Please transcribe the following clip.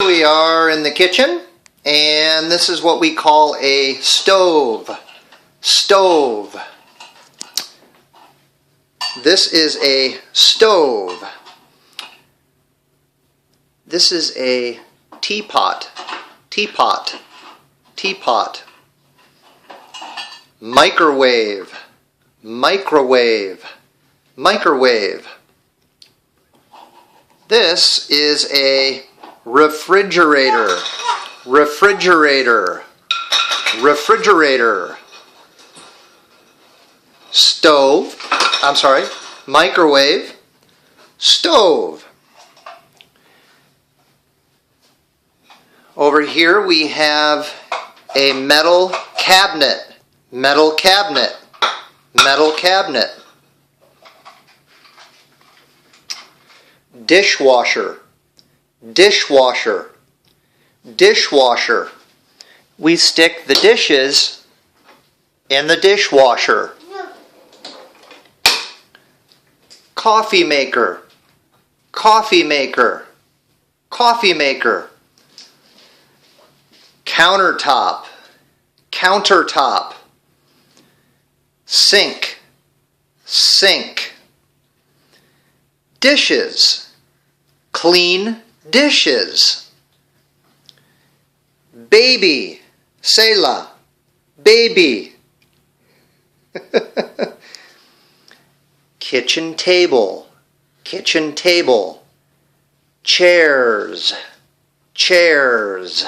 We are in the kitchen, and this is what we call a stove. Stove. This is a stove. This is a teapot. Teapot. Teapot. Microwave. Microwave. Microwave. This is a refrigerator. Refrigerator. Refrigerator. Stove. I'm sorry. Microwave. Stove. Over here we have a metal cabinet. Metal cabinet. Metal cabinet. Dishwasher. Dishwasher. Dishwasher. We stick the dishes in the dishwasher. Coffee maker. Coffee maker. Coffee maker. Countertop. Countertop. Sink. Sink. Dishes. Clean dishes. Baby. Selah. Baby. Kitchen table. Kitchen table. Chairs. Chairs.